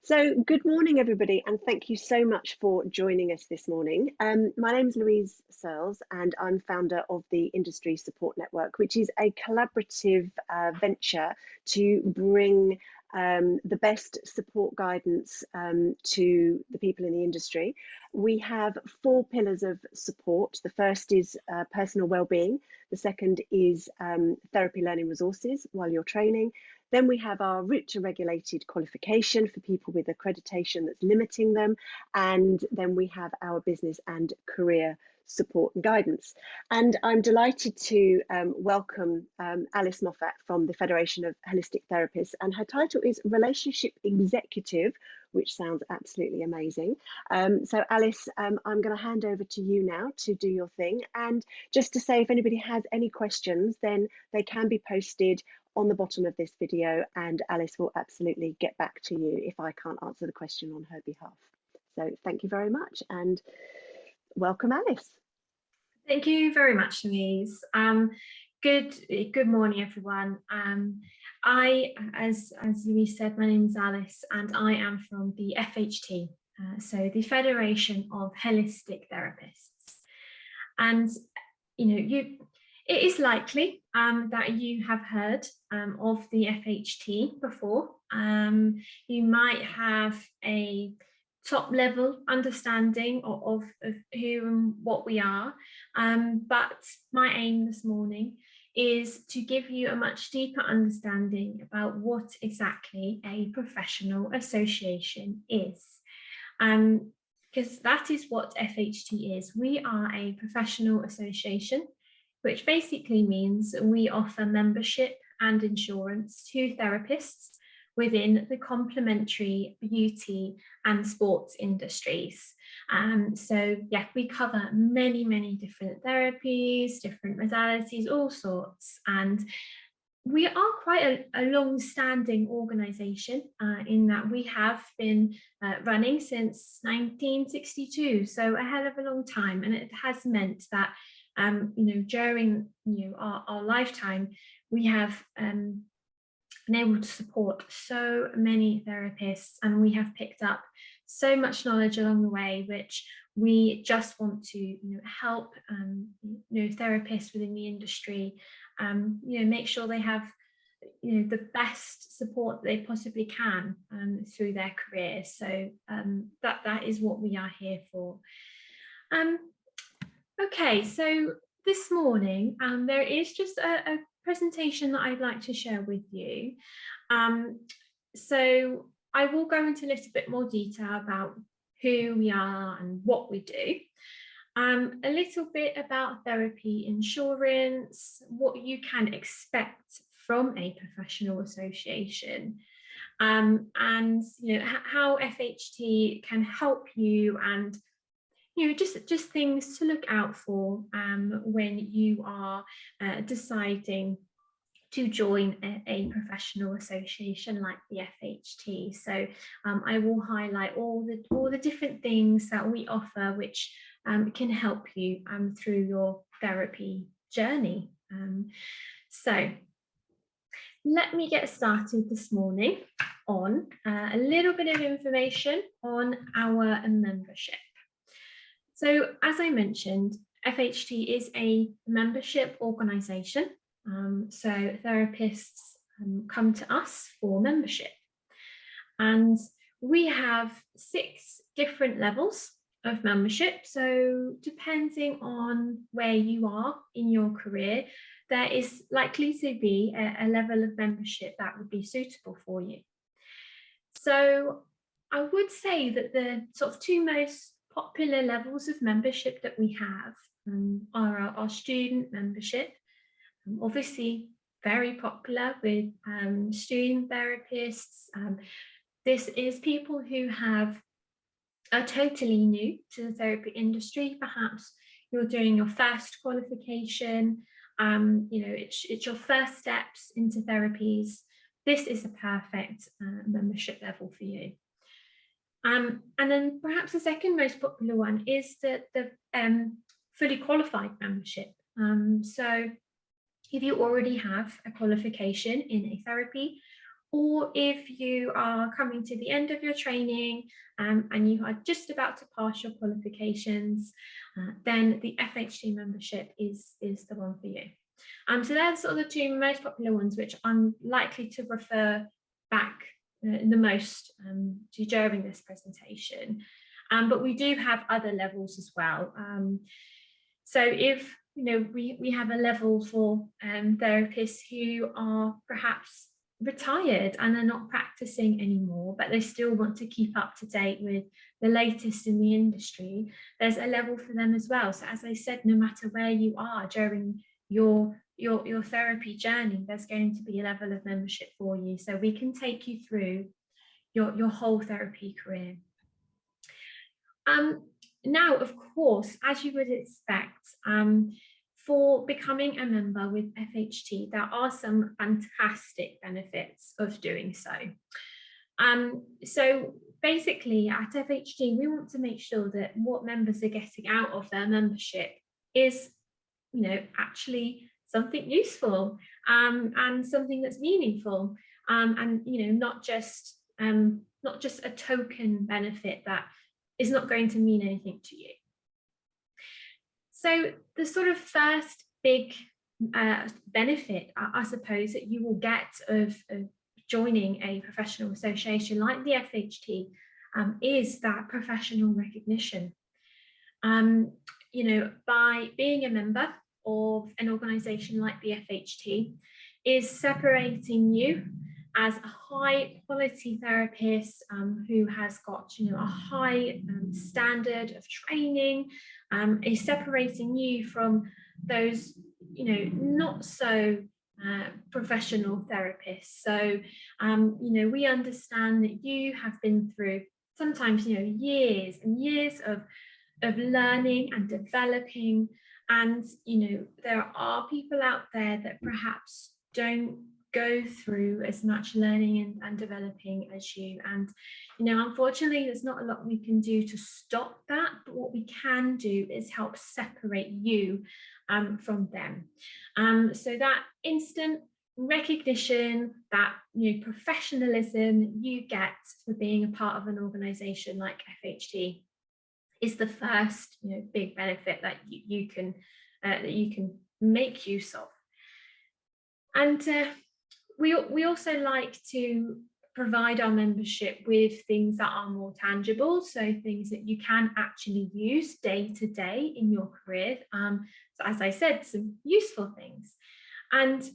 So, good morning, everybody, and thank you so much for joining us this morning. My name is Louise Searles, and I'm founder of the Industry Support Network, which is a collaborative venture to bring the best support guidance to the people in the industry. We have four pillars of support. The first is personal well-being. The second is therapy learning resources while you're training. Then we have our route to regulated qualification for people with accreditation that's limiting them. And then we have our business and career support and guidance. And I'm delighted to welcome Alice Moffat from the Federation of Holistic Therapists, and her title is Relationship Executive, which sounds absolutely amazing. So Alice, I'm going to hand over to you now to do your thing. And just to say, if anybody has any questions, then they can be posted on the bottom of this video, and Alice will absolutely get back to you if I can't answer the question on her behalf. So thank you very much and welcome, Alice. Thank you very much, Louise. Good morning, everyone. As Louise said, my name is Alice, and I am from the FHT, so the Federation of Holistic Therapists. And it is likely that you have heard of the FHT before. You might have a top level understanding of who and what we are, but my aim this morning is to give you a much deeper understanding about what exactly a professional association is, because that is what FHT is. We are a professional association, which basically means we offer membership and insurance to therapists within the complementary beauty and sports industries. So yeah, we cover many different therapies, different modalities, all sorts. And we are quite a long-standing organisation in that we have been running since 1962, so a hell of a long time. And it has meant that during our lifetime, we have been able to support so many therapists, and we have picked up so much knowledge along the way, which we just want to help therapists within the industry make sure they have the best support they possibly can through their career. So that is what we are here for. Okay, so this morning there is just a presentation that I'd like to share with you. So I will go into a little bit more detail about who we are and what we do. A little bit about therapy insurance, what you can expect from a professional association, and how FHT can help you, and just things to look out for when you are deciding to join a professional association like the FHT. So I will highlight all the different things that we offer, which can help you through your therapy journey. So let me get started this morning on a little bit of information on our membership. So as I mentioned, FHT is a membership organisation. So therapists come to us for membership. And we have 6 different levels of membership. So depending on where you are in your career, there is likely to be a level of membership that would be suitable for you. So I would say that the sort of 2 most popular levels of membership that we have are our student membership, obviously very popular with student therapists. This is people who are totally new to the therapy industry. Perhaps you're doing your first qualification, it's your first steps into therapies. This is a perfect membership level for you. And then perhaps the second most popular one is the fully qualified membership. So if you already have a qualification in a therapy, Or if you are coming to the end of your training and you are just about to pass your qualifications, then the FHT membership is the one for you. So they're sort of the two most popular ones, which I'm likely to refer back the most to during this presentation. But we do have other levels as well. So if we have a level for therapists who are perhaps retired and are not practicing anymore, but they still want to keep up to date with the latest in the industry, there's a level for them as well. So as I said, no matter where you are during your therapy journey, there's going to be a level of membership for you, so we can take you through your whole therapy career. Now, of course, as you would expect, for becoming a member with FHT, there are some fantastic benefits of doing so. So basically at FHT, we want to make sure that what members are getting out of their membership is, actually something useful and something that's meaningful, and not just a token benefit that is not going to mean anything to you. So the sort of first big benefit, I suppose, that you will get of joining a professional association like the FHT is that professional recognition. By being a member of an organisation like the FHT is separating you as a high quality therapist who has got a high standard of training, is separating you from those not so professional therapists. So we understand that you have been through sometimes years and years of learning and developing, and there are people out there that perhaps don't go through as much learning and developing as you, and unfortunately there's not a lot we can do to stop that, but what we can do is help separate you from them. So that instant recognition, that professionalism you get for being a part of an organization like FHT is the first big benefit that you can make use of. And we also like to provide our membership with things that are more tangible, so things that you can actually use day to day in your career. So as I said, some useful things. And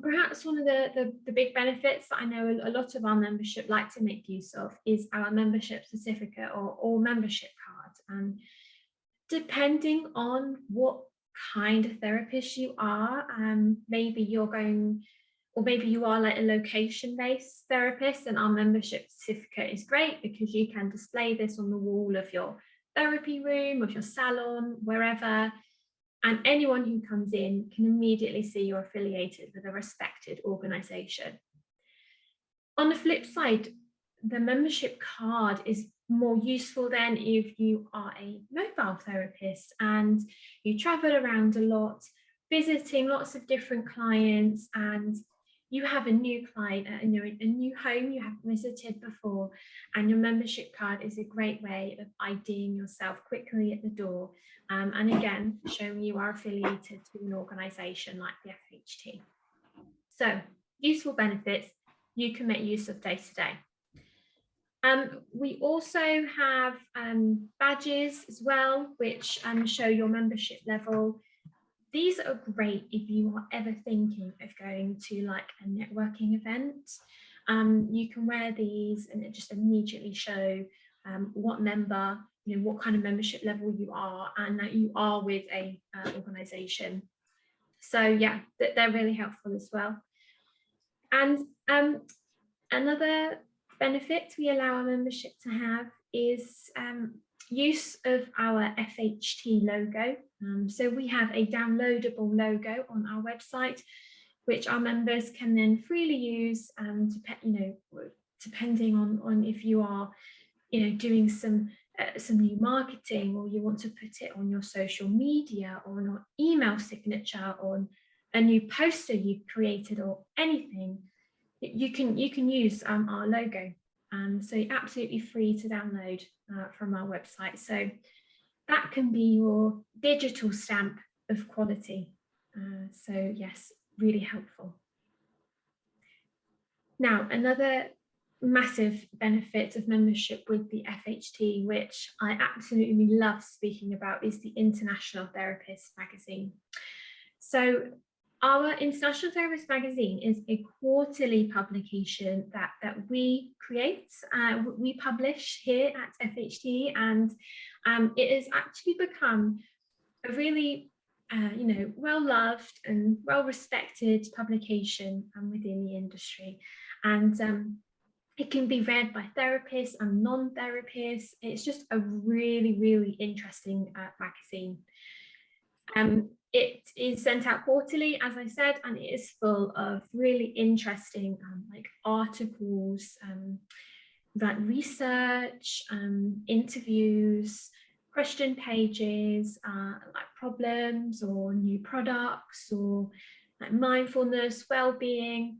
perhaps one of the big benefits that I know a lot of our membership like to make use of is our membership certificate or membership card. Depending on what kind of therapist you are, maybe you are like a location-based therapist, and our membership certificate is great because you can display this on the wall of your therapy room, of your salon, wherever, and anyone who comes in can immediately see you're affiliated with a respected organisation. On the flip side, the membership card is more useful then if you are a mobile therapist and you travel around a lot, visiting lots of different clients, and you have a new client, a new home you haven't visited before, and your membership card is a great way of IDing yourself quickly at the door, and again, showing you are affiliated to an organisation like the FHT. So, useful benefits you can make use of day to day. We also have badges as well, which show your membership level. These are great if you are ever thinking of going to like a networking event. You can wear these and it just immediately show what member, what kind of membership level you are, and that you are with a organisation. So yeah, they're really helpful as well. And another benefit we allow our membership to have is use of our FHT logo. So we have a downloadable logo on our website, which our members can then freely use, depending on if you are, doing some new marketing, or you want to put it on your social media or on your email signature, or on a new poster you've created, or anything. you can use our logo. So absolutely free to download from our website. So that can be your digital stamp of quality. So yes, really helpful. Now, another massive benefit of membership with the FHT, which I absolutely love speaking about, is the International Therapist magazine. So our International Therapist magazine is a quarterly publication that we create, we publish here at FHT, and it has actually become a really well-loved and well-respected publication within the industry. And it can be read by therapists and non-therapists. It's just a really, really interesting magazine. It is sent out quarterly, as I said, and it is full of really interesting like articles, like research, interviews, question pages, like problems or new products, or like mindfulness, well-being.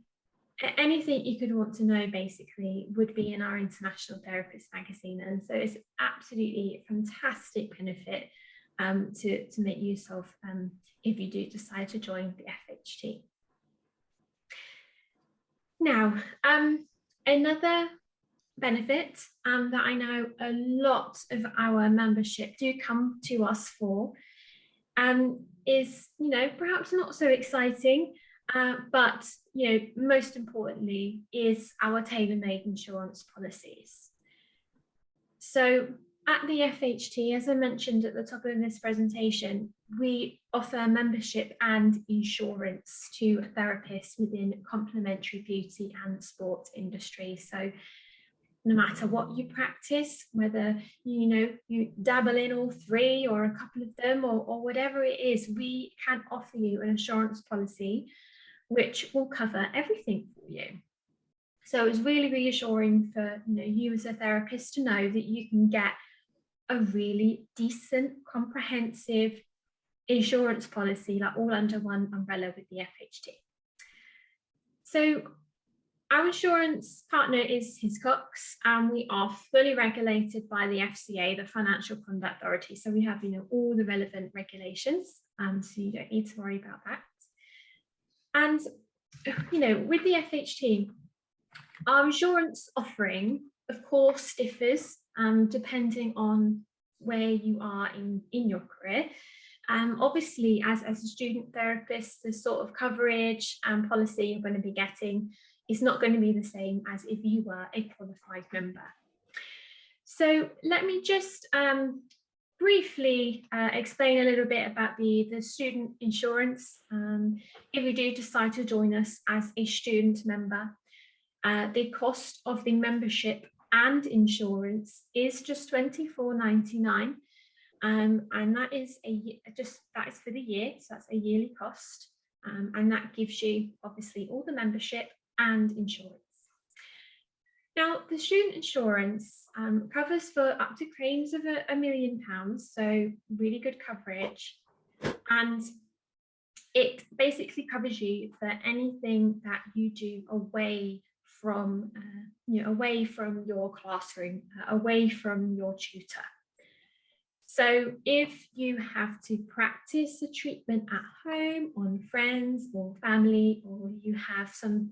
Anything you could want to know basically would be in our International Therapist magazine. And so it's absolutely a fantastic benefit to make use of if you do decide to join the FHT. Now, another benefit that I know a lot of our membership do come to us for is, perhaps not so exciting, but most importantly is our tailor-made insurance policies. So at the FHT, as I mentioned at the top of this presentation, we offer membership and insurance to therapists within complementary beauty and sports industry. So no matter what you practice, whether you dabble in all three or a couple of them or whatever it is, we can offer you an insurance policy which will cover everything for you. So it's really reassuring for you as a therapist to know that you can get a really decent, comprehensive insurance policy, like all under one umbrella with the FHT. So our insurance partner is Hiscox, and we are fully regulated by the FCA, the Financial Conduct Authority. So we have all the relevant regulations, so you don't need to worry about that. And with the FHT, our insurance offering, of course, differs depending on where you are in your career. Obviously, as a student therapist, the sort of coverage and policy you're going to be getting is not going to be the same as if you were a qualified member. So let me just briefly explain a little bit about the student insurance. If you do decide to join us as a student member, the cost of the membership and insurance is just £24.99, and that is for the year, so that's a yearly cost, and that gives you obviously all the membership and insurance. Now, the student insurance covers for up to claims of £1 million, so really good coverage, and it basically covers you for anything that you do away from your classroom, away from your tutor. So if you have to practice a treatment at home on friends or family, or you have some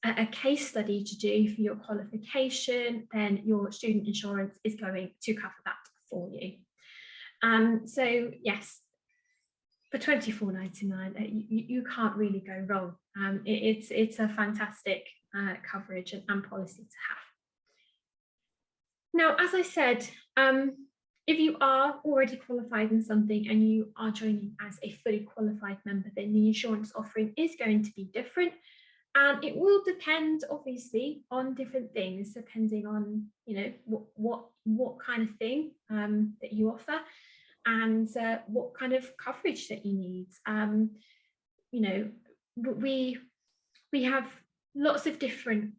a case study to do for your qualification, then your student insurance is going to cover that for you. So yes, for £24.99, you can't really go wrong. It's a fantastic coverage and policy to have. Now, as I said, if you are already qualified in something and you are joining as a fully qualified member, then the insurance offering is going to be different. And it will depend, obviously, on different things, depending on, what kind of thing that you offer, and what kind of coverage that you need. We have lots of different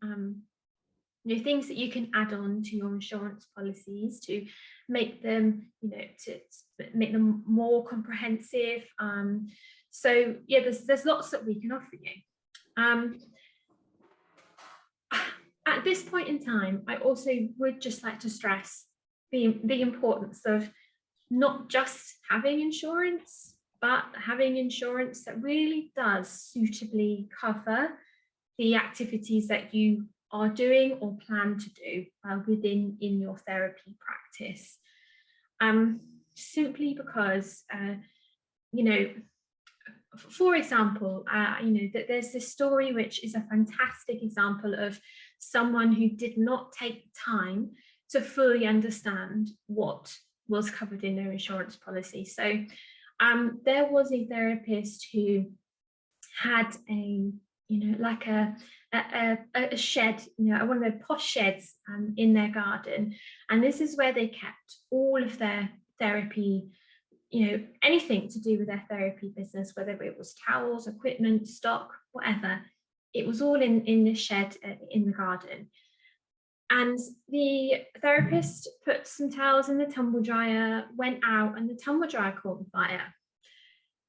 things that you can add on to your insurance policies to make them, to make them more comprehensive. So yeah, there's lots that we can offer you. this point in time, I also would just like to stress the importance of not just having insurance, but having insurance that really does suitably cover the activities that you are doing or plan to do within your therapy practice. Simply because, you know, for example, that there's this story which is a fantastic example of someone who did not take time to fully understand what was covered in their insurance policy. So there was a therapist who had like a shed, one of their posh sheds in their garden, and this is where they kept all of their therapy, anything to do with their therapy business, whether it was towels, equipment, stock, whatever. It was all in the shed in the garden. And the therapist put some towels in the tumble dryer, went out, and the tumble dryer caught on fire.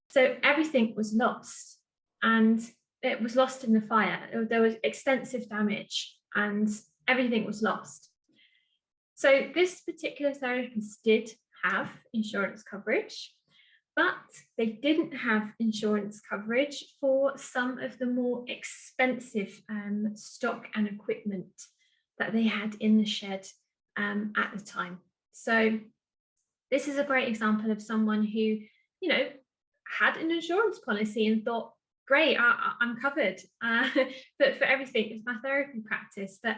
So everything was lost, and it was lost in the fire. There was extensive damage and everything was lost. So this particular therapist did have insurance coverage, but they didn't have insurance coverage for some of the more expensive stock and equipment that they had in the shed at the time. So this is a great example of someone who, had an insurance policy and thought, great, I'm covered but for everything. It's my therapy practice. But,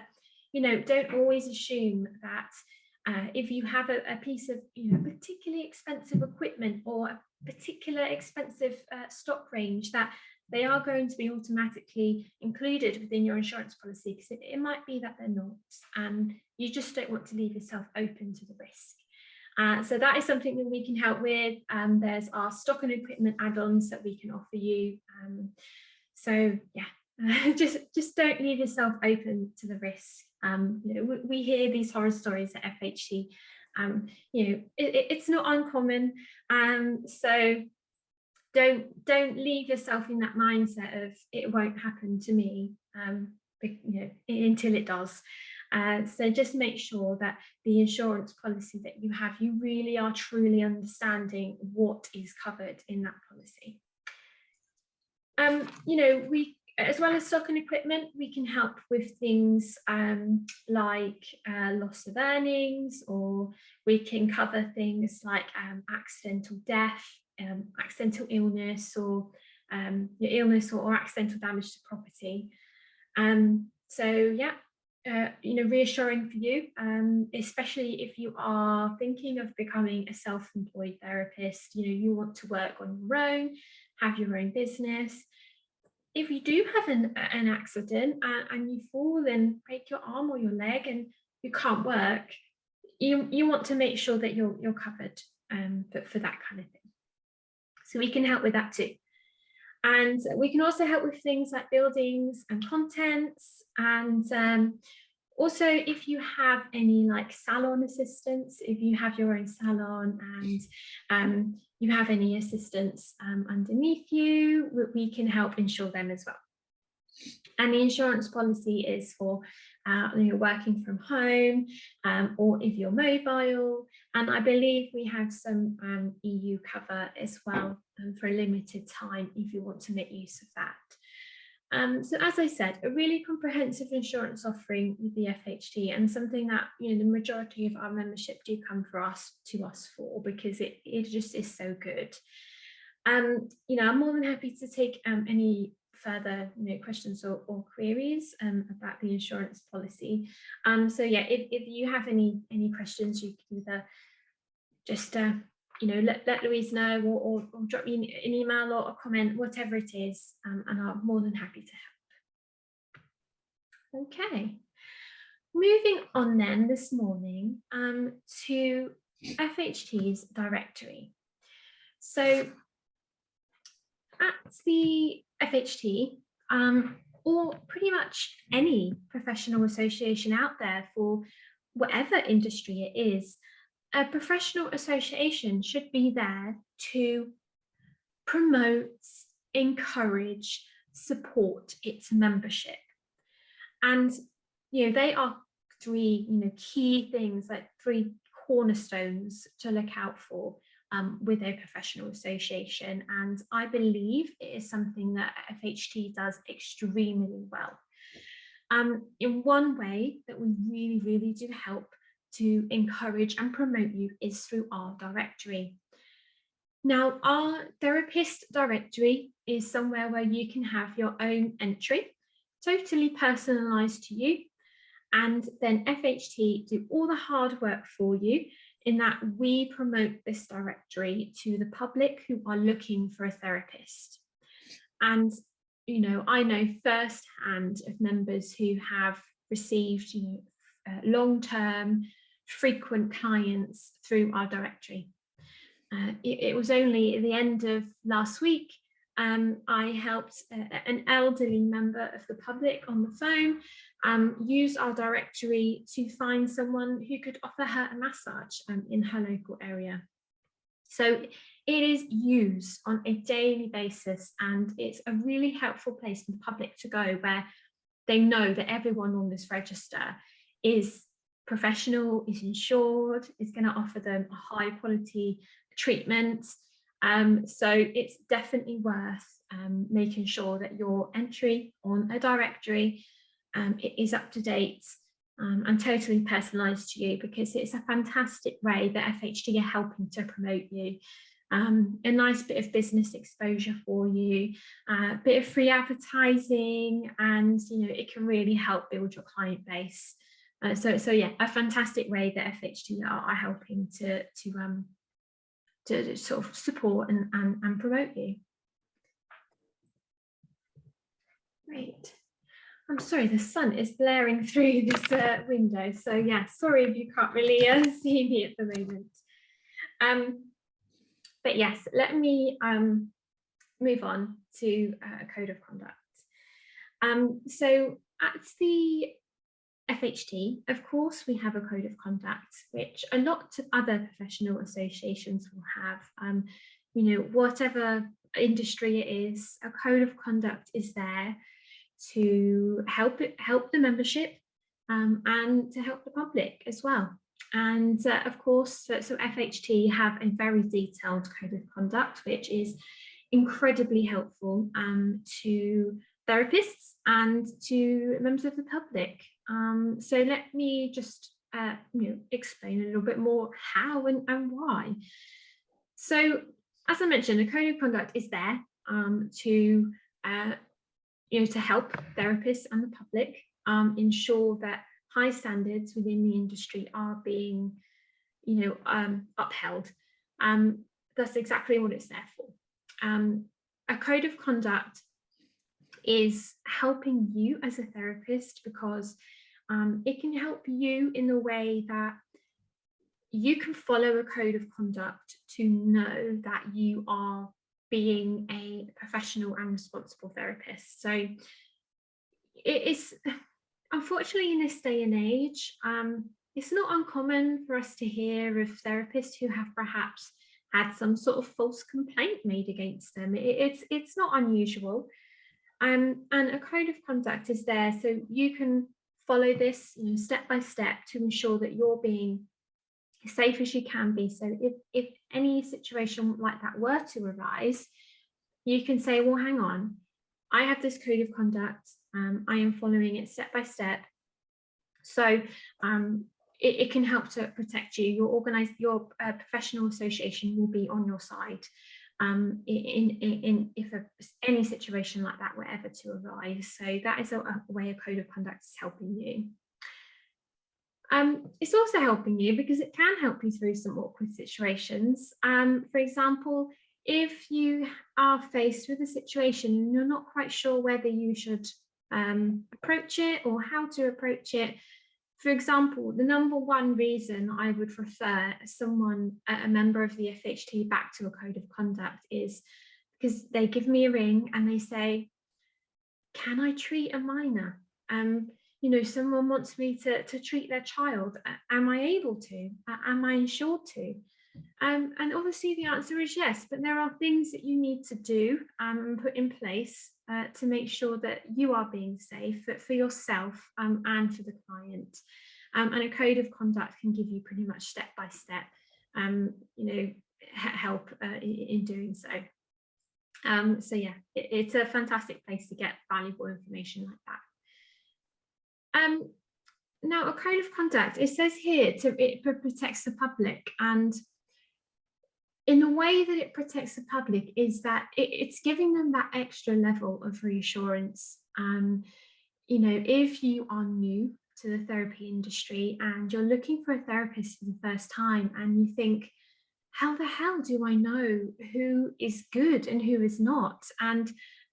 don't always assume that if you have a piece of, particularly expensive equipment or a particular expensive stock range, that they are going to be automatically included within your insurance policy, because it might be that they're not, and you just don't want to leave yourself open to the risk. So that is something that we can help with. There's our stock and equipment add-ons that we can offer you. So yeah, just don't leave yourself open to the risk. We hear these horror stories at FHT. It's not uncommon. So don't leave yourself in that mindset of it won't happen to me, until it does. So just make sure that the insurance policy that you have, you really are truly understanding what is covered in that policy. We, as well as stock and equipment, we can help with things like loss of earnings, or we can cover things like accidental death, accidental illness, or illness or accidental damage to property. Reassuring for you, especially if you are thinking of becoming a self-employed therapist. You want to work on your own, have your own business. If you do have an accident and you fall and break your arm or your leg and you can't work, you want to make sure that you're covered for that kind of thing. So we can help with that too. And we can also help with things like buildings and contents, and also if you have any like salon assistants, if you have your own salon and you have any assistants underneath you, we can help insure them as well. And the insurance policy is for working from home, or if you're mobile. And I believe we have some EU cover as well for a limited time if you want to make use of that. So as I said, a really comprehensive insurance offering with the FHT, and something that the majority of our membership do come to us for, because it just is so good. I'm more than happy to take any further questions or queries about the insurance policy. So yeah, if you have any questions, you can either just let Louise know, or drop me an email or a comment, whatever it is, and I'm more than happy to help. Okay, moving on then this morning to FHT's directory. So at the FHT, or pretty much any professional association out there for whatever industry it is, a professional association should be there to promote, encourage, support its membership. And they are three, key things, like three cornerstones to look out for with a professional association. And I believe it is something that FHT does extremely well. In one way that we really, really do help to encourage and promote you is through our directory. Now, our therapist directory is somewhere where you can have your own entry, totally personalized to you. And then FHT do all the hard work for you, in that we promote this directory to the public who are looking for a therapist. And, I know firsthand of members who have received, long-term, frequent clients through our directory. It was only at the end of last week, I helped an elderly member of the public on the phone use our directory to find someone who could offer her a massage in her local area. So it is used on a daily basis, and it's a really helpful place for the public to go, where they know that everyone on this register is professional, is insured, is going to offer them a high quality treatment. So it's definitely worth making sure that your entry on a directory is up to date and totally personalized to you, because it's a fantastic way that FHT are helping to promote you. A nice bit of business exposure for you, a bit of free advertising, and it can really help build your client base. So yeah, a fantastic way that FHT are helping to sort of support and promote you. Great. I'm sorry, the sun is blaring through this window, so yeah, sorry if you can't really see me at the moment. But yes, let me move on to a code of conduct. So at the FHT, of course, we have a code of conduct, which a lot of other professional associations will have. Whatever industry it is, a code of conduct is there to help the membership and to help the public as well. And of course, so FHT have a very detailed code of conduct, which is incredibly helpful to therapists and to members of the public. So let me just explain a little bit more how and why. So as I mentioned, a code of conduct is there to help therapists and the public ensure that high standards within the industry are being, upheld. That's exactly what it's there for. A code of conduct is helping you as a therapist, because it can help you in the way that you can follow a code of conduct to know that you are being a professional and responsible therapist. So it is, unfortunately, in this day and age, it's not uncommon for us to hear of therapists who have perhaps had some sort of false complaint made against them. It's not unusual. And a code of conduct is there so you can follow this step by step to ensure that you're being as safe as you can be. So if any situation like that were to arise, you can say, well, hang on, I have this code of conduct, I am following it step by step. So it can help to protect you. Your professional association will be on your side if any situation like that were ever to arise. So that is a way a code of conduct is helping you. It's also helping you because it can help you through some awkward situations. For example, if you are faced with a situation and you're not quite sure whether you should approach it or how to approach it. For example, the number one reason I would refer a member of the FHT back to a code of conduct is because they give me a ring and they say, can I treat a minor? Someone wants me to treat their child. Am I able to? Am I insured to? And obviously the answer is yes, but there are things that you need to do and put in place to make sure that you are being safe for yourself and for the client. And a code of conduct can give you pretty much step by step, help in doing so. So yeah, it's a fantastic place to get valuable information like that. Now, a code of conduct, it says here it protects the public, and in the way that it protects the public is that it's giving them that extra level of reassurance. If you are new to the therapy industry and you're looking for a therapist for the first time and you think, how the hell do I know who is good and who is not? And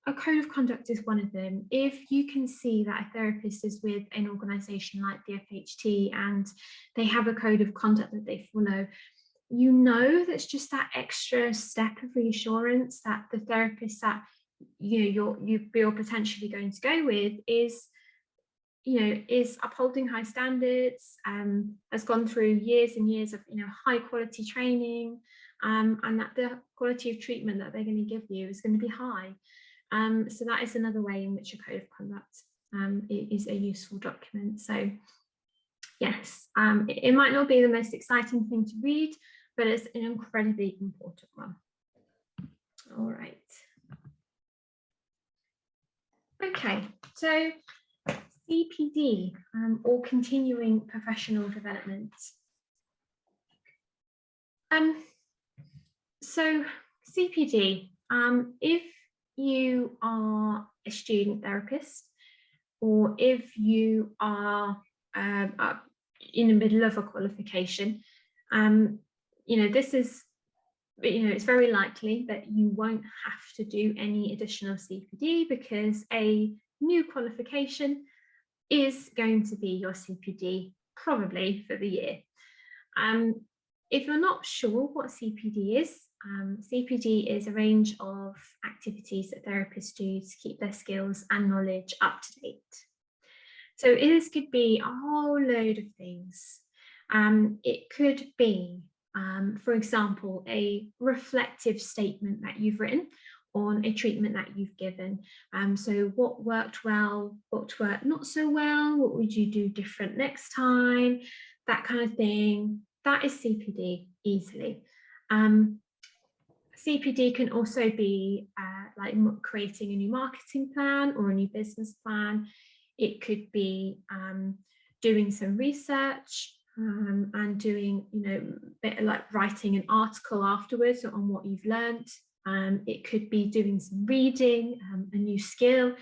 a code of conduct is one of them. If you can see that a therapist is with an organisation like the FHT and they have a code of conduct that they follow, that's just that extra step of reassurance that the therapist that you're potentially going to go with is upholding high standards, has gone through years and years of high quality training, and that the quality of treatment that they're going to give you is going to be high. So that is another way in which a code of conduct is a useful document. So yes, it might not be the most exciting thing to read, but it's an incredibly important one. All right. Okay, so CPD, or continuing professional development. So CPD, if you are a student therapist, or if you are in the middle of a qualification, this is, it's very likely that you won't have to do any additional CPD because a new qualification is going to be your CPD probably for the year. If you're not sure what CPD is a range of activities that therapists do to keep their skills and knowledge up to date. So this could be a whole load of things. It could be, for example, a reflective statement that you've written on a treatment that you've given. So what worked well, what worked not so well, what would you do different next time, that kind of thing. That is CPD easily. CPD can also be like creating a new marketing plan or a new business plan. It could be doing some research and doing, bit like writing an article afterwards on what you've learned. It could be doing some reading, a new skill,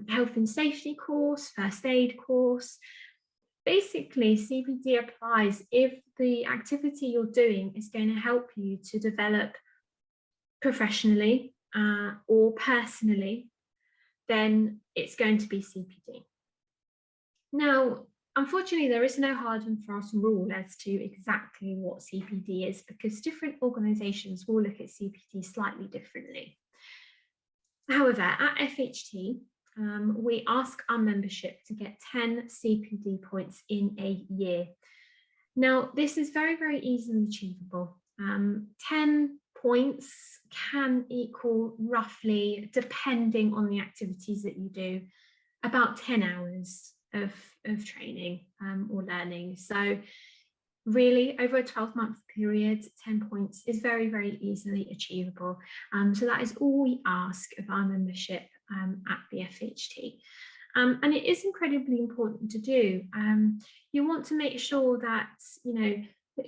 health and safety course, first aid course. Basically, CPD applies if the activity you're doing is going to help you to develop professionally or personally, then it's going to be CPD. Now, unfortunately, there is no hard and fast rule as to exactly what CPD is because different organisations will look at CPD slightly differently. However, at FHT, we ask our membership to get 10 CPD points in a year. Now, this is very, very easily achievable. 10 points can equal roughly, depending on the activities that you do, about 10 hours of training or learning. So really, over a 12-month period, 10 points is very, very easily achievable. So that is all we ask of our membership at the FHT. And it is incredibly important to do. You want to make sure that,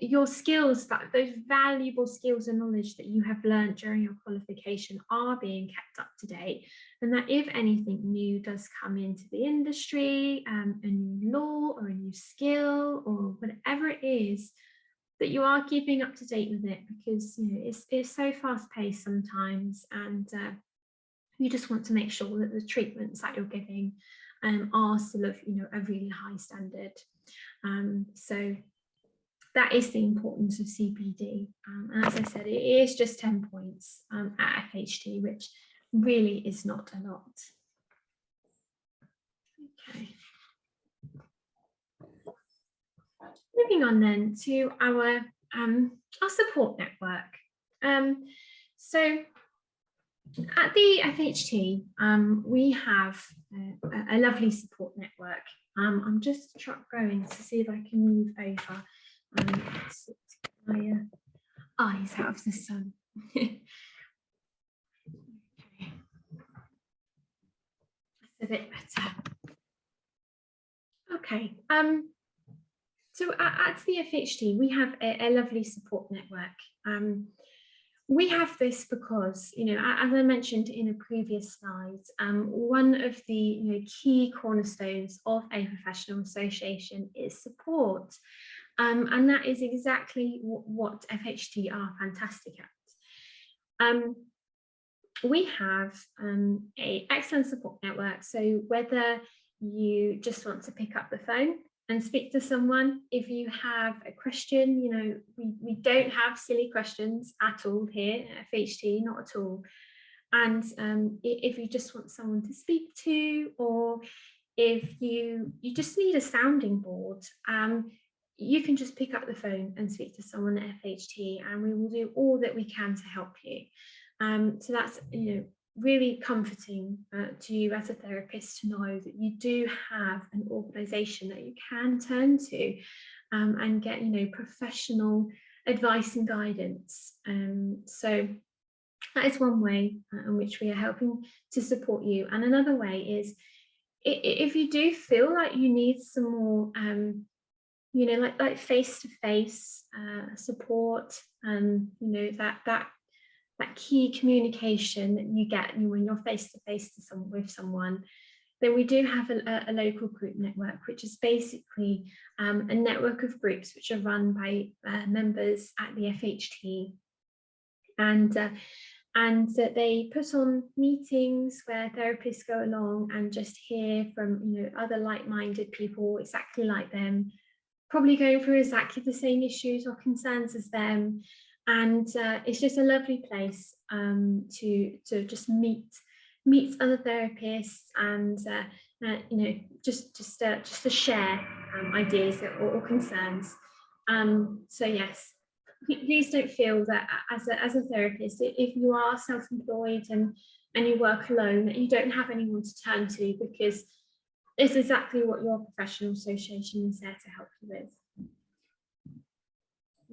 your skills, that those valuable skills and knowledge that you have learned during your qualification are being kept up to date, and that if anything new does come into the industry, a new law or a new skill or whatever it is, that you are keeping up to date with it, because it's so fast paced sometimes, and you just want to make sure that the treatments that you're giving are still of a really high standard. So that is the importance of CPD. And as I said, it is just 10 points at FHT, which really is not a lot. Okay. Moving on then to our support network. So At the FHT, we have a lovely support network. I'm just going to see if I can move over to get my eyes out of the sun. Okay. That's a bit better. Okay. So at the FHT, we have a lovely support network. We have this because, as I mentioned in a previous slide, one of the key cornerstones of a professional association is support. And that is exactly what FHT are fantastic at. We have an excellent support network. So whether you just want to pick up the phone and speak to someone, if you have a question, we don't have silly questions at all here at FHT, not at all. And if you just want someone to speak to, or if you just need a sounding board, you can just pick up the phone and speak to someone at FHT, and we will do all that we can to help you. So that's really comforting to you as a therapist to know that you do have an organisation that you can turn to and get professional advice and guidance. So that is one way in which we are helping to support you. And another way is if you do feel like you need some more like face-to-face support, and that key communication that you get when you're face-to-face with someone, then we do have a local group network, which is basically a network of groups which are run by members at the FHT, and they put on meetings where therapists go along and just hear from other like-minded people exactly like them, probably going through exactly the same issues or concerns as them. And it's just a lovely place to just meet other therapists and just to share ideas or concerns. So yes, please don't feel that as a therapist, if you are self-employed and you work alone, that you don't have anyone to turn to, because it's exactly what your professional association is there to help you with.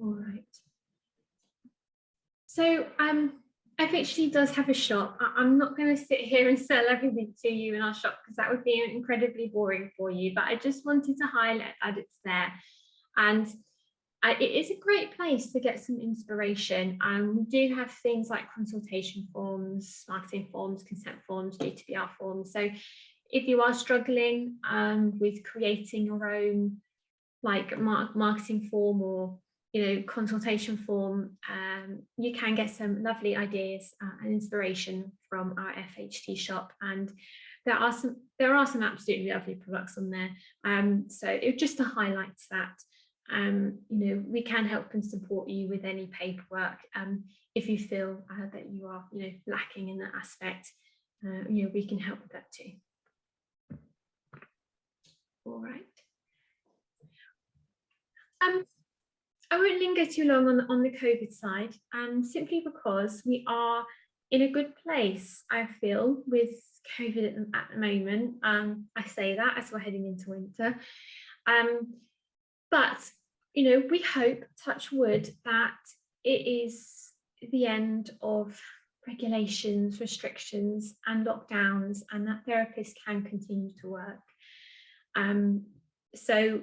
All right. So FHT does have a shop. I'm not going to sit here and sell everything to you in our shop, because that would be incredibly boring for you, but I just wanted to highlight that it's there. And it is a great place to get some inspiration. We do have things like consultation forms, marketing forms, consent forms, GDPR forms. So if you are struggling with creating your own marketing form or consultation form, you can get some lovely ideas and inspiration from our FHT shop, and there are some absolutely lovely products on there. So just to highlight that, we can help and support you with any paperwork if you feel that you are lacking in that aspect. We can help with that too. All right. I won't linger too long on the COVID side, simply because we are in a good place, I feel, with COVID at the moment. I say that as we're heading into winter. But, we hope, touch wood, that it is the end of regulations, restrictions and lockdowns, and that therapists can continue to work. So,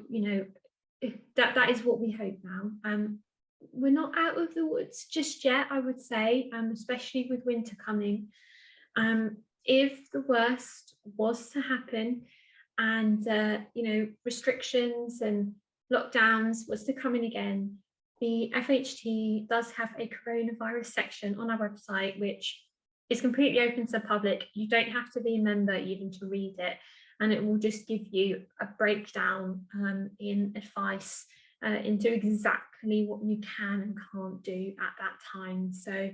that is what we hope now. We're not out of the woods just yet, I would say, especially with winter coming. If the worst was to happen and restrictions and lockdowns was to come in again, the FHT does have a coronavirus section on our website, which is completely open to the public. You don't have to be a member even to read it, and it will just give you a breakdown in advice into exactly what you can and can't do at that time. So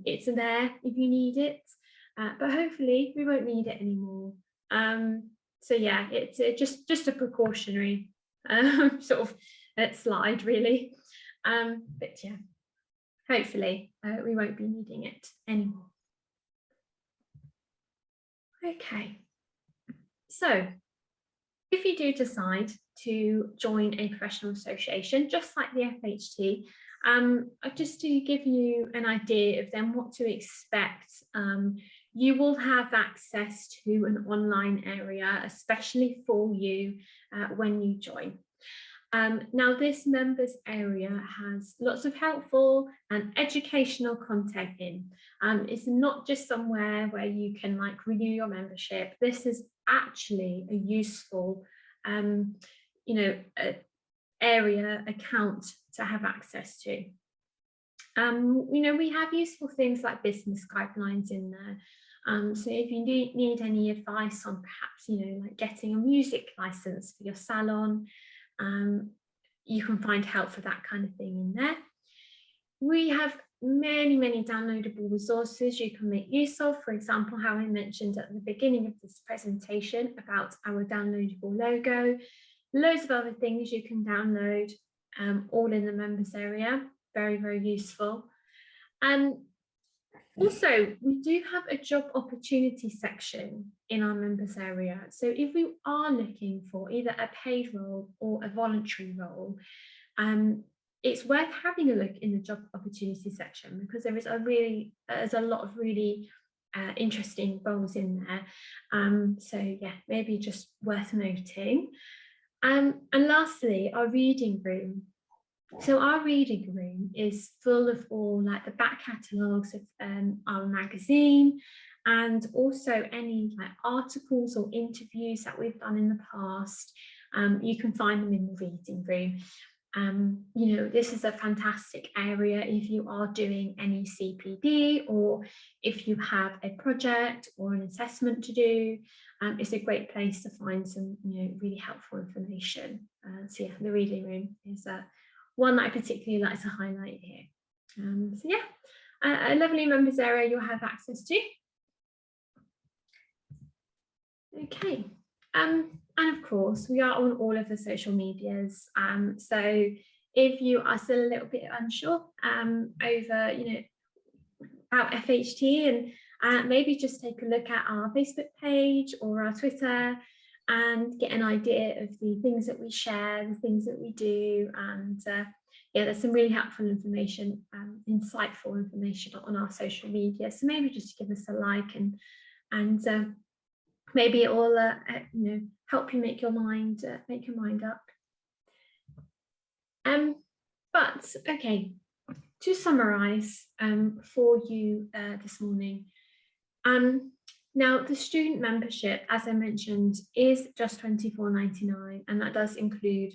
it's there if you need it, but hopefully we won't need it anymore. So yeah, it's just a precautionary sort of slide, really. But yeah, hopefully we won't be needing it anymore. Okay, so if you do decide to join a professional association, just like the FHT, just to give you an idea of then what to expect, you will have access to an online area, especially for you when you join. Now, this members area has lots of helpful and educational content in. It's not just somewhere where you can like renew your membership. This is actually a useful, area account to have access to. We have useful things like business guidelines in there. So if you need any advice on perhaps, like getting a music license for your salon, you can find help for that kind of thing in there. We have many downloadable resources you can make use of. For example, how I mentioned at the beginning of this presentation about our downloadable logo, loads of other things you can download, all in the members area. Very useful. And also, we do have a job opportunity section in our members area. So if you are looking for either a paid role or a voluntary role, it's worth having a look in the job opportunity section, because there's a lot of really interesting roles in there. So yeah, maybe just worth noting. And lastly, our reading room. So our reading room is full of all like the back catalogues of our magazine, and also any like articles or interviews that we've done in the past. You can find them in the reading room. This is a fantastic area if you are doing any CPD, or if you have a project or an assessment to do. It's a great place to find some really helpful information. So yeah, the reading room is one that I particularly like to highlight here. So yeah, a lovely members area you'll have access to. Okay, and of course we are on all of the social medias. So if you are still a little bit unsure over about FHT, and maybe just take a look at our Facebook page or our Twitter and get an idea of the things that we share, the things that we do. And there's some really helpful information, insightful information on our social media. So maybe just give us a like, and maybe it will help you make your mind up. But okay, to summarize for you this morning. Now, the student membership, as I mentioned, is just £24.99, and that does include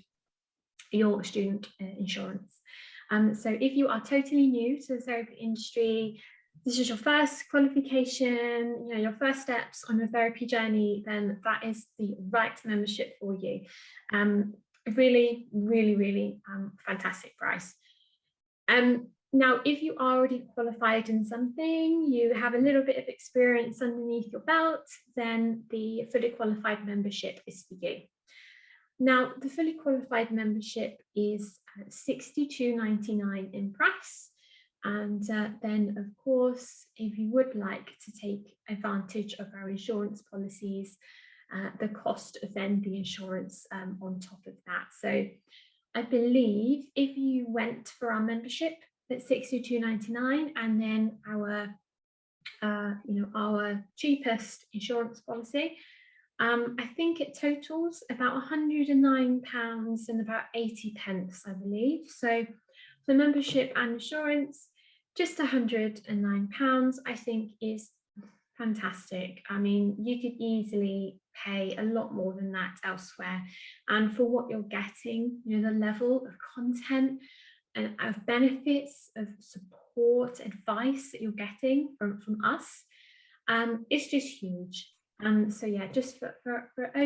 your student insurance. So if you are totally new to the therapy industry, this is your first qualification, your first steps on your therapy journey, then that is the right membership for you. Really fantastic price. Now, if you are already qualified in something, you have a little bit of experience underneath your belt, then the fully qualified membership is for you. Now, the fully qualified membership is £62.99 in price. And then, of course, if you would like to take advantage of our insurance policies, the cost of then the insurance on top of that. So I believe if you went for our membership, at £62.99, and then our cheapest insurance policy, I think it totals about £109 and about 80 pence, I believe. So for membership and insurance, just £109, I think, is fantastic. I mean, you could easily pay a lot more than that elsewhere, and for what you're getting, the level of content and of benefits, of support, advice that you're getting from us, it's just huge. So yeah, just for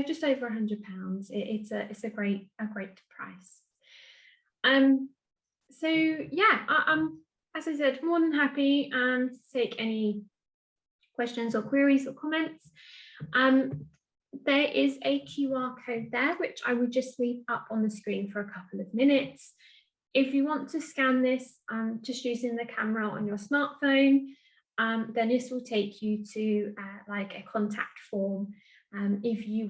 just over £100, it's a great price. So yeah, I'm, as I said, more than happy to take any questions or queries or comments. There is a QR code there, which I would just leave up on the screen for a couple of minutes. If you want to scan this, just using the camera on your smartphone, then this will take you to like a contact form. If you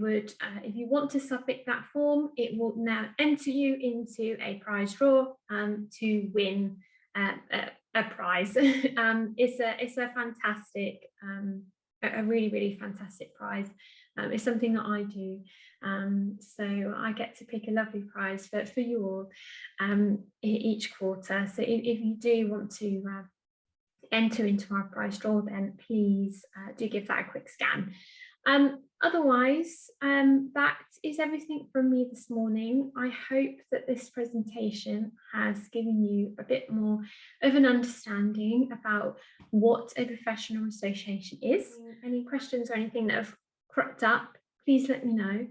want to submit that form, it will now enter you into a prize draw to win a prize. It's a fantastic, a really fantastic prize. It's something that I do, so I get to pick a lovely prize for you all each quarter. So if you do want to enter into our prize draw, then please do give that a quick scan. Otherwise, that is everything from me this morning. I hope that this presentation has given you a bit more of an understanding about what a professional association is. Any questions or anything that have cropped up, please let me know.